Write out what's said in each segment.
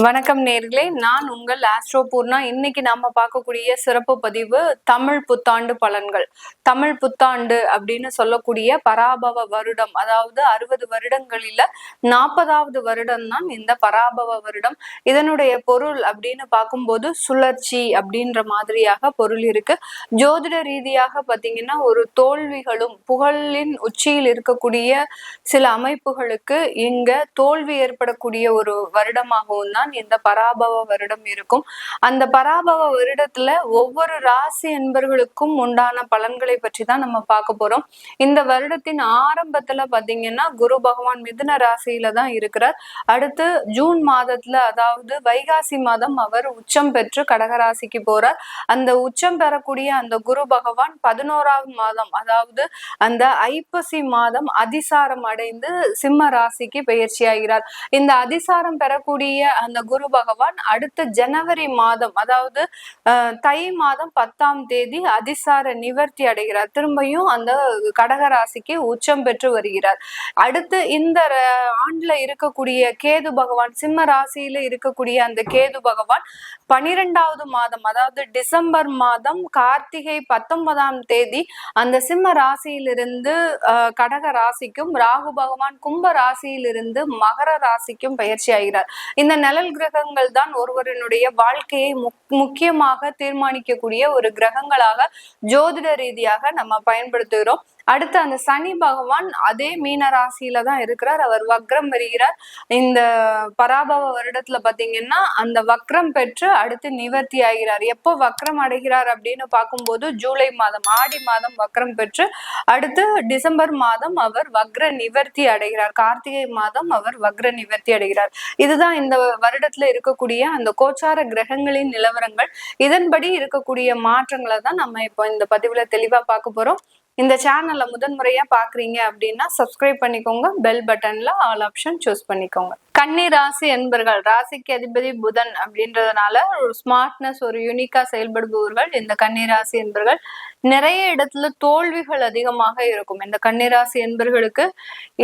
வணக்கம் நேர்களே, நான் உங்கள் ஆஸ்ட்ரோ பூர்ணா. இன்னைக்கு நாம பார்க்கக்கூடிய சிறப்பு பதிவு தமிழ் புத்தாண்டு பலன்கள். தமிழ் புத்தாண்டு அப்படின்னு சொல்லக்கூடிய பராபவ வருடம், அதாவது 60 வருடங்களில 40வது வருடம் தான் இந்த பராபவ வருடம். இதனுடைய பொருள் அப்படின்னு பார்க்கும்போது சுழற்சி அப்படின்ற மாதிரியாக பொருள் இருக்கு. ஜோதிட ரீதியாக பார்த்தீங்கன்னா ஒரு தோல்விகளும் புகழின் உச்சியில் இருக்கக்கூடிய சில அமைப்புகளுக்கு இங்க தோல்வி ஏற்படக்கூடிய ஒரு வருடமாகவும் தான் இந்த பராபவ வருடம் இருக்கும். அந்த பராபவ வருடத்துல ஒவ்வொரு ராசி என்பர்களுக்கும் உண்டான பலன்களை பற்றி தான் நம்ம பார்க்க போறோம். இந்த வருடத்தின் ஆரம்பத்துல பாத்தீங்கன்னா குரு பகவான் மிதுன ராசியில தான் இருக்கிறார். அடுத்து ஜூன் மாதத்துல, அதாவது வைகாசி மாதம் அவர் உச்சம் பெற்று கடகராசிக்கு போறார். அந்த உச்சம் பெறக்கூடிய அந்த குரு பகவான் 11வது மாதம், அதாவது அந்த ஐப்பசி மாதம் அதிசாரம் அடைந்து சிம்ம ராசிக்கு பெயர்ச்சி ஆகிறார். இந்த அதிசாரம் பெறக்கூடிய அந்த குரு பகவான் அடுத்த ஜனவரி மாதம், அதாவது தை மாதம் 10ஆம் தேதி அதிசார நிவர்த்தி அடைகிறார். திரும்பியும் அந்த கடகராசிக்கு உச்சம் பெற்று வருகிறார். அடுத்து இந்த ஆண்டுல இருக்கக்கூடிய கேது பகவான், சிம்ம ராசியில இருக்கக்கூடிய அந்த கேது பகவான் 12வது மாதம், அதாவது டிசம்பர் மாதம் கார்த்திகை 19ஆம் தேதி அந்த சிம்ம ராசியிலிருந்து கடக ராசிக்கும், ராகு பகவான் கும்ப ராசியிலிருந்து மகர ராசிக்கும் பயிற்சி ஆகிறார். இந்த நிழல் கிரகங்கள் தான் ஒருவரினுடைய வாழ்க்கையை முக்கியமாக தீர்மானிக்கக்கூடிய ஒரு கிரகங்களாக ஜோதிட ரீதியாக நம்ம பயன்படுத்துகிறோம். அடுத்து அந்த சனி பகவான் அதே மீன ராசியில தான் இருக்கிறார். அவர் வக்ரம் வருகிறார். இந்த பராபவ வருடத்துல பாத்தீங்கன்னா அந்த வக்ரம் பெற்று அடுத்து நிவர்த்தி ஆகிறார். எப்போ வக்ரம் அடைகிறார் அப்படின்னு பார்க்கும்போது ஜூலை மாதம், ஆடி மாதம் வக்ரம் பெற்று அடுத்து டிசம்பர் மாதம் அவர் வக்ர நிவர்த்தி அடைகிறார். கார்த்திகை மாதம் அவர் வக்ர நிவர்த்தி அடைகிறார். இதுதான் இந்த வருடத்துல இருக்கக்கூடிய அந்த கோச்சார கிரகங்களின் நிலவரங்கள். இதன்படி இருக்கக்கூடிய மாற்றங்களை தான் நம்ம இப்போ இந்த பதிவுல தெளிவா பார்க்க போறோம். இந்த சேனல்ல முதன்முறையா பாக்குறீங்க அப்படின்னா சப்ஸ்கிரைப் பண்ணிக்கோங்க. பெல் பட்டன்ல ஆல் ஆப்ஷன் சூஸ் பண்ணிக்கோங்க. கன்னி ராசி என்பர்கள், ராசிக்கு அதிபதி புதன் அப்படின்றதுனால ஒரு ஸ்மார்ட்னஸ், ஒரு யூனிக்கா செயல்படுபவர்கள் இந்த கன்னி ராசி என்பர்கள். நிறைய இடத்துல தோல்விகள் அதிகமாக இருக்கும். இந்த கன்னிராசி என்பர்களுக்கு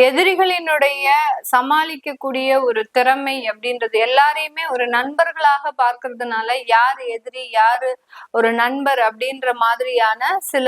எதிரிகளினுடைய சமாளிக்கக்கூடிய ஒரு திறமை அப்படின்றது, எல்லாரையுமே ஒரு நண்பர்களாக பார்க்கறதுனால யார் எதிரி யாரு ஒரு நண்பர் அப்படின்ற மாதிரியான சில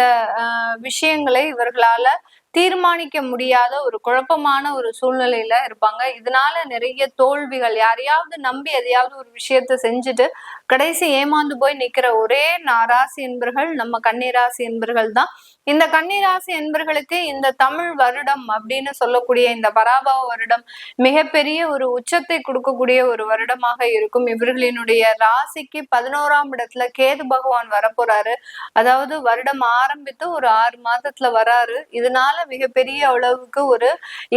விஷயங்களை இவர்களால தீர்மானிக்க முடியாத ஒரு குழப்பமான ஒரு சூழ்நிலையில இருப்பாங்க. இதனால நிறைய தோல்விகள், யாரையாவது நம்பி எதையாவது ஒரு விஷயத்த செஞ்சுட்டு கடைசி ஏமாந்து போய் நிக்கிற ஒரே ராசி என்பர்கள் நம்ம கன்னிராசி என்பர்கள் தான். இந்த கன்னிராசி என்பர்களுக்கு இந்த தமிழ் வருடம் அப்படின்னு சொல்லக்கூடிய இந்த பராபவ வருடம் மிகப்பெரிய ஒரு உச்சத்தை கொடுக்கக்கூடிய ஒரு வருடமாக இருக்கும். இவர்களினுடைய ராசிக்கு 11ஆம் இடத்துல கேது பகவான் வரப்போறாரு. அதாவது வருடம் ஆரம்பித்து ஒரு 6 மாதத்துல வராரு. இதனால மிகப்பெரிய அளவுக்கு ஒரு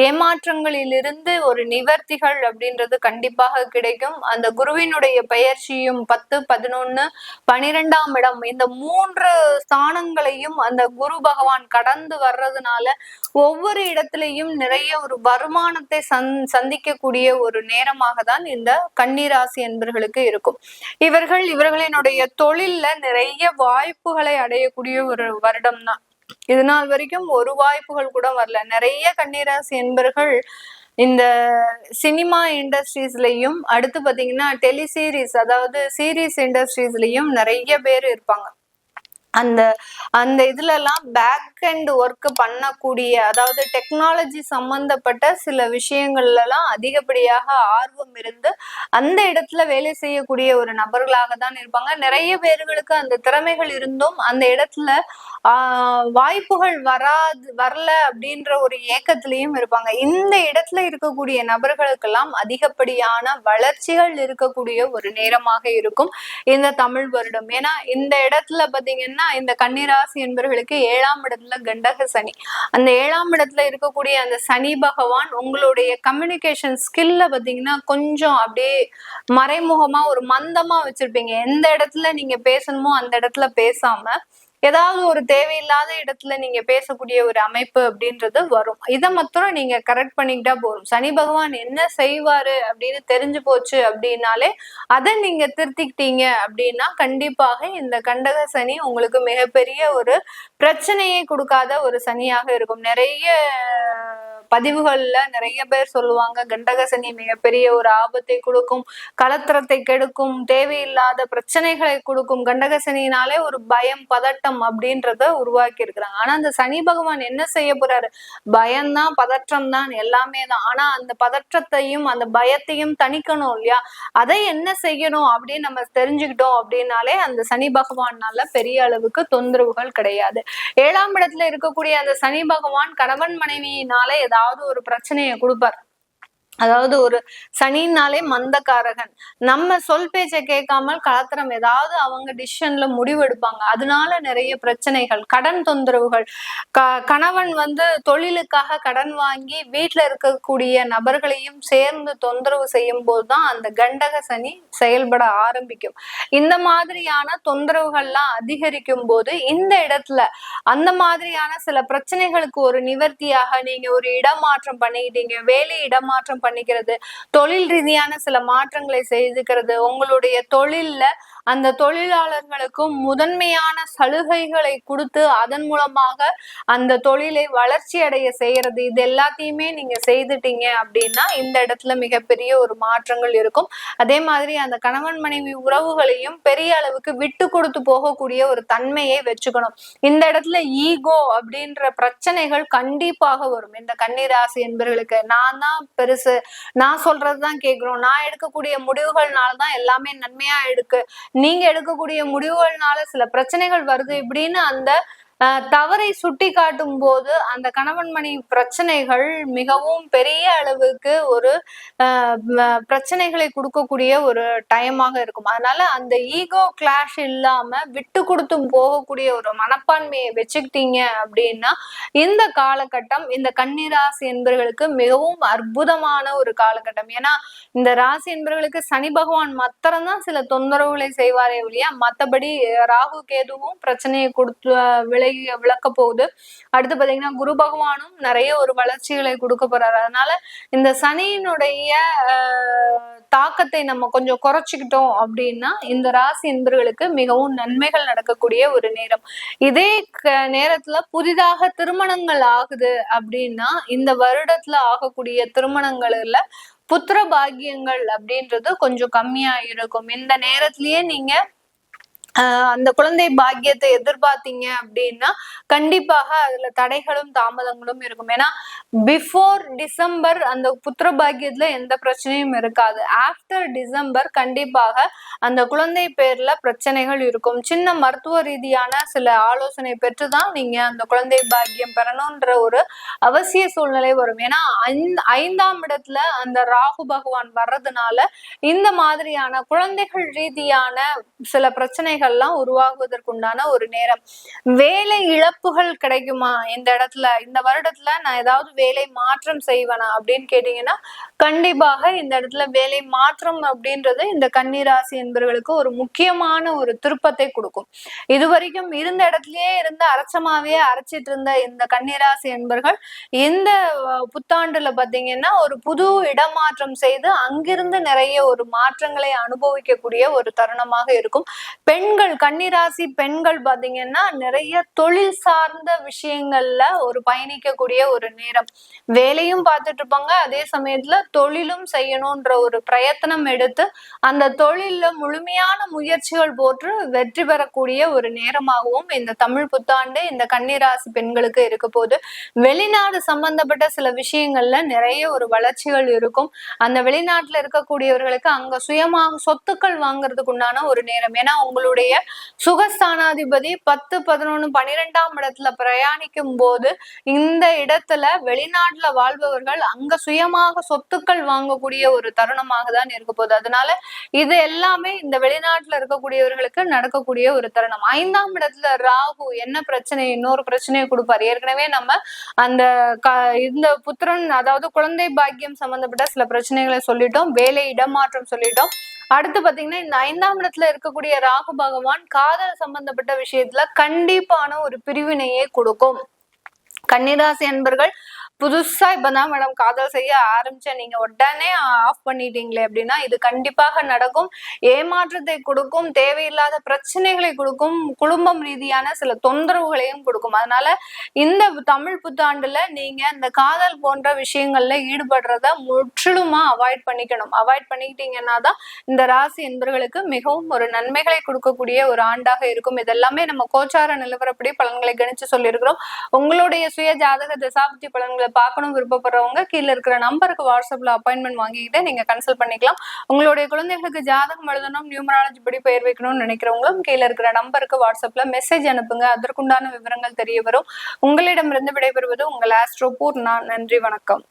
ஏமாற்றங்களிலிருந்து ஒரு நிவர்த்திகள் அப்படின்றது கண்டிப்பாக கிடைக்கும். அந்த குருவினுடைய பெயர்ச்சியும் 10, 11, 12ஆம் இடம், இந்த 3 ஸ்தானங்களையும் அந்த குரு பகவான் கடந்து வர்றதுனால ஒவ்வொரு இடத்திலையும் நிறைய ஒரு வருமானத்தை சந்திக்கக்கூடிய ஒரு நேரமாக தான் இந்த கன்னிராசி என்பர்களுக்கு இருக்கும். இவர்களினுடைய தொழில்ல நிறைய வாய்ப்புகளை அடையக்கூடிய ஒரு வருடம் தான். இது நாள் வரைக்கும் ஒரு வாய்ப்புகள் கூட வரல. நிறைய கன்னிராசி என்பர்கள் இந்த சினிமா இண்டஸ்ட்ரீஸ்லயும், அடுத்து பாத்தீங்கன்னா டெலிசீரிஸ், அதாவது சீரீஸ் இண்டஸ்ட்ரீஸ்லயும் நிறைய பேர் இருப்பாங்க. அந்த அந்த இதுல எல்லாம் பேக் அண்ட் ஒர்க் பண்ணக்கூடிய, அதாவது டெக்னாலஜி சம்பந்தப்பட்ட சில விஷயங்கள்ல எல்லாம் அதிகப்படியாக ஆர்வம் இருந்து அந்த இடத்துல வேலை செய்யக்கூடிய ஒரு நபர்களாக தான் இருப்பாங்க. நிறைய பேர்களுக்கு அந்த திறமைகள் இருந்தும் அந்த இடத்துல வாய்ப்புகள் வரல அப்படின்ற ஒரு ஏக்கத்திலையும் இருப்பாங்க. இந்த இடத்துல இருக்கக்கூடிய நபர்களுக்கெல்லாம் அதிகப்படியான வளர்ச்சிகள் இருக்கக்கூடிய ஒரு நேரமாக இருக்கும் இந்த தமிழ் வருடம். ஏன்னா இந்த இடத்துல பாத்தீங்கன்னா இந்த கன்னிராசி என்பவர்களுக்கு 7ஆம் இடத்துல கண்டக சனி. அந்த 7ஆம் இடத்துல இருக்கக்கூடிய அந்த சனி பகவான் உங்களுடைய கம்யூனிகேஷன் ஸ்கில்ல பாத்தீங்கன்னா கொஞ்சம் அப்படியே மறைமுகமா ஒரு மந்தமா வச்சிருப்பீங்க. எந்த இடத்துல நீங்க பேசணுமோ அந்த இடத்துல பேசாம ஏதாவது ஒரு தேவையில்லாத இடத்துல நீங்க பேசக்கூடிய ஒரு அமைப்பு அப்படின்றது வரும். இதை மாத்திரம் நீங்க கரெக்ட் பண்ணிக்கிட்டா போதும். சனி பகவான் என்ன செய்வாரு அப்படின்னு தெரிஞ்சு போச்சு அப்படின்னாலே அதை நீங்க திருத்திக்கிட்டீங்க அப்படின்னா கண்டிப்பாக இந்த கண்டக சனி உங்களுக்கு மிகப்பெரிய ஒரு பிரச்சனையை கொடுக்காத ஒரு சனியாக இருக்கும். நிறைய பதிவுகள்ல நிறைய பேர் சொல்லுவாங்க கண்டகசனி மிகப்பெரிய ஒரு ஆபத்தை கொடுக்கும், கலத்திரத்தை கெடுக்கும், தேவையில்லாத பிரச்சனைகளை கொடுக்கும். கண்டகசனினாலே ஒரு பயம் பதட்டம் அப்படின்றத உருவாக்கி இருக்கிறாங்க. ஆனா அந்த சனி பகவான் என்ன செய்ய போறாரு? பயம்தான், பதற்றம் தான், எல்லாமே தான். ஆனா அந்த பதற்றத்தையும் அந்த பயத்தையும் தணிக்கணும் இல்லையா? அதை என்ன செய்யணும் அப்படின்னு நம்ம தெரிஞ்சுக்கிட்டோம் அப்படின்னாலே அந்த சனி பகவானால பெரிய அளவுக்கு தொந்தரவுகள் கிடையாது. 7ஆம் இடத்துல இருக்கக்கூடிய அந்த சனி பகவான் கணவன் மனைவியினால ஏதாவது ஒரு பிரச்சனையை கொடுப்பார். அதாவது ஒரு சனினாலே மந்தக்காரகன், நம்ம சொல் பேச்சை கேட்காமல் கலத்திரம் ஏதாவது அவங்க டிசிஷன்ல முடிவு எடுப்பாங்க, அதனால நிறைய பிரச்சனைகள், கடன் தொந்தரவுகள். கணவன் தொழிலுக்காக கடன் வாங்கி வீட்டுல இருக்கக்கூடிய நபர்களையும் சேர்ந்து தொந்தரவு செய்யும் போதுதான் அந்த கண்டக சனி செயல்பட ஆரம்பிக்கும். இந்த மாதிரியான தொந்தரவுகள்லாம் அதிகரிக்கும் போது இந்த இடத்துல அந்த மாதிரியான சில பிரச்சனைகளுக்கு ஒரு நிவர்த்தியாக நீங்க ஒரு இடமாற்றம் பண்ணிக்கிட்டீங்க, வேலை இடமாற்றம் பண்ணிக்கிறது, தொழில் ரீதியான சில மாற்றங்களை செய்துக்கிறது, உங்களுடைய தொழில்ல அந்த தொழிலாளர்களுக்கும் முதன்மையான சலுகைகளை கொடுத்து அதன் மூலமாக அந்த தொழிலை வளர்ச்சி அடைய செய்யறது, இது எல்லாத்தையுமே நீங்க செய்துட்டீங்க அப்படின்னா இந்த இடத்துல மிகப்பெரிய ஒரு மாற்றங்கள் இருக்கும். அதே மாதிரி அந்த கணவன் மனைவி உறவுகளையும் பெரிய அளவுக்கு விட்டு கொடுத்து போகக்கூடிய ஒரு தன்மையை வச்சுக்கணும். இந்த இடத்துல ஈகோ அப்படின்ற பிரச்சனைகள் கண்டிப்பாக வரும். இந்த கன்னிராசி என்பவர்களுக்கு நான் தான் பெருசு, நான் சொல்றதுதான் கேட்கிறோம், நான் எடுக்கக்கூடிய முடிவுகள்னாலதான் எல்லாமே நன்மையா இருக்கு, நீங்க எடுக்கக்கூடிய முடிவுகள்னால சில பிரச்சனைகள் வருது இப்படின்னு அந்த தவறை சுட்டி காட்டும் போது அந்த கணவன் மனைவி பிரச்சனைகள் மிகவும் பெரிய அளவுக்கு ஒரு பிரச்சனைகளை கொடுக்கக்கூடிய ஒரு டைமாக இருக்கும். அதனால அந்த ஈகோ கிளாஷ் இல்லாம விட்டு கொடுத்தும் போகக்கூடிய ஒரு மனப்பான்மையை வச்சுக்கிட்டீங்க அப்படின்னா இந்த காலகட்டம் இந்த கன்னிராசி என்பவர்களுக்கு மிகவும் அற்புதமான ஒரு காலகட்டம். ஏன்னா இந்த ராசி என்பவர்களுக்கு சனி பகவான் மாத்திரம்தான் சில தொந்தரவுகளை செய்வாரே இல்லையா, மற்றபடி ராகு கேதுவும் பிரச்சனையை கொடுத்து விளக்க போகுது. அடுத்து பாத்தீங்கன்னா குரு பகவானும் நிறைய ஒரு வளர்ச்சிகளை கொடுக்க போறாரு. அதனால இந்த சனியினுடைய தாக்கத்தை நம்ம கொஞ்சம் குறைச்சிக்கிட்டோம் அப்படின்னா இந்த ராசி என்பவர்களுக்கு மிகவும் நன்மைகள் நடக்கக்கூடிய ஒரு நேரம். இதே நேரத்துல புதிதாக திருமணங்கள் ஆகுது அப்படின்னா இந்த வருடத்துல ஆகக்கூடிய திருமணங்கள்ல புத்திர பாக்கியங்கள் அப்படின்றது கொஞ்சம் கம்மியா இருக்கும். இந்த நேரத்திலேயே நீங்க அந்த குழந்தை பாக்கியத்தை எதிர்பார்த்தீங்க அப்படின்னா கண்டிப்பாக அதுல தடைகளும் தாமதங்களும் இருக்கும். ஏன்னா பிஃபோர் டிசம்பர் அந்த புத்திர பாக்கியத்துல எந்த பிரச்சனையும் இருக்காது. ஆஃப்டர் டிசம்பர் கண்டிப்பாக அந்த குழந்தை பேர்ல பிரச்சனைகள் இருக்கும். சின்ன மருத்துவ ரீதியான சில ஆலோசனை பெற்றுதான் நீங்க அந்த குழந்தை பாக்கியம் பெறணும்ன்ற ஒரு அவசிய சூழ்நிலை வரும். ஏன்னா 5ஆம் இடத்துல அந்த ராகு பகவான் வர்றதுனால இந்த மாதிரியான குழந்தைகள் ரீதியான சில பிரச்சனைகள் எல்லாம் உருவாகுவதற்குண்டான ஒரு நேரம். வேலை இழப்புகள் கிடைக்குமா இந்த இடத்துல, இந்த வருடத்துல நான் ஏதாவது வேலை மாற்றம் செய்வேனா அப்படின்னு கேட்டீங்கன்னா கண்டிப்பாக இந்த இடத்துல வேலை மாற்றம் அப்படின்றது இந்த கன்னிராசி என்பவர்களுக்கு ஒரு முக்கியமான ஒரு திருப்பத்தை கொடுக்கும். இதுவரைக்கும் இருந்த இடத்துலயே இருந்து அரைச்சமாவே அரைச்சிட்டு இருந்த இந்த கன்னிராசி என்பவர்கள் இந்த புத்தாண்டுல பாத்தீங்கன்னா ஒரு புது இடமாற்றம் செய்து அங்கிருந்து நிறைய ஒரு மாற்றங்களை அனுபவிக்கக்கூடிய ஒரு தருணமாக இருக்கும். பெண்கள், கன்னிராசி பெண்கள் பாத்தீங்கன்னா நிறைய தொழில் சார்ந்த விஷயங்கள்ல ஒரு பயணிக்கக்கூடிய ஒரு நேரம். வேலையும் பார்த்துட்டு இருப்பாங்க, அதே சமயத்துல தொழிலும் செய்யணும்ன்ற ஒரு பிரயத்தனம் எடுத்து அந்த தொழில்ல முழுமையான முயற்சிகள் போட்டு வெற்றி பெறக்கூடிய ஒரு நேரமாகவும் இந்த தமிழ் புத்தாண்டு இந்த கன்னிராசி பெண்களுக்கு இருக்க போது. வெளிநாடு சம்பந்தப்பட்ட சில விஷயங்கள்ல நிறைய ஒரு வளர்ச்சிகள் இருக்கும். அந்த வெளிநாட்டுல இருக்கக்கூடியவர்களுக்கு அங்க சுயமாக சொத்துக்கள் வாங்குறதுக்கு உண்டான ஒரு நேரம். ஏன்னா உங்களுடைய சுகஸ்தானாதிபதி 10, 11, 12ஆம் இடத்துல பிரயாணிக்கும் போது இந்த இடத்துல வெளிநாட்டுல வாழ்பவர்கள் அங்க சுயமாக சொத்துக்கள் வாங்கக்கூடிய ஒரு தருணமாக தான் இருக்க போகுது. அதனால இது எல்லாமே இந்த வெளிநாட்டுல இருக்கக்கூடியவர்களுக்கு நடக்கக்கூடிய ஒரு தருணம். 5ஆம் இடத்துல ராகு என்ன பிரச்சனை, இன்னொரு பிரச்சனையை கொடுப்பாரு. ஏற்கனவே நம்ம அந்த இந்த புத்திரன் அதாவது குழந்தை பாக்கியம் சம்பந்தப்பட்ட சில பிரச்சனைகளை சொல்லிட்டோம், வேலை இடமாற்றம் சொல்லிட்டோம். அடுத்து பாத்தீங்கன்னா இந்த 5ஆம் இடத்துல இருக்கக்கூடிய ராகு பகவான் காதல் சம்பந்தப்பட்ட விஷயத்துல கண்டிப்பான ஒரு பிரிவினையை கொடுக்கும். கன்னிராசி அன்பர்கள் புதுசா இப்பதான் மேடம் காதல் செய்ய ஆரம்பிச்சேன், நீங்க உடனே ஆஃப் பண்ணிட்டீங்களே அப்படின்னா இது கண்டிப்பாக நடக்கும். ஏமாற்றத்தை கொடுக்கும், தேவையில்லாத பிரச்சனைகளை கொடுக்கும், குடும்பம் ரீதியான சில தொந்தரவுகளையும் கொடுக்கும். அதனால இந்த தமிழ் புத்தாண்டுல நீங்க இந்த காதல் போன்ற விஷயங்கள்ல ஈடுபடுறத முற்றிலுமா அவாய்ட் பண்ணிக்கணும். அவாய்ட் பண்ணிக்கிட்டீங்கன்னா தான் இந்த ராசி என்பவர்களுக்கு மிகவும் ஒரு நன்மைகளை கொடுக்கக்கூடிய ஒரு ஆண்டாக இருக்கும். இதெல்லாமே நம்ம கோச்சார நிலவரப்படி பலன்களை கணிச்சு சொல்லியிருக்கிறோம். உங்களுடைய சுய ஜாதக தசாபுத்தி பலன்களை பார்க்கணும் விருப்பப்படுறவங்க கீழே இருக்கிற நம்பருக்கு வாட்ஸ்அப்ல அப்பாயின்மெண்ட் வாங்கிக்கிட்டு நீங்க கன்சல்ட் பண்ணிக்கலாம். உங்களுடைய குழந்தைகளுக்கு ஜாதகம் எழுதணும், நியூமராலஜி படி பெயர் வைக்கணும்னு நினைக்கிறவங்களும் கீழே இருக்கிற நம்பருக்கு வாட்ஸ்அப்ல மெசேஜ் அனுப்புங்க. அதற்குண்டான விவரங்கள் தெரிய வரும். உங்களிடமிருந்து விடைபெறுவது உங்கள் ஆஸ்ட்ரோபூர். நான் நன்றி, வணக்கம்.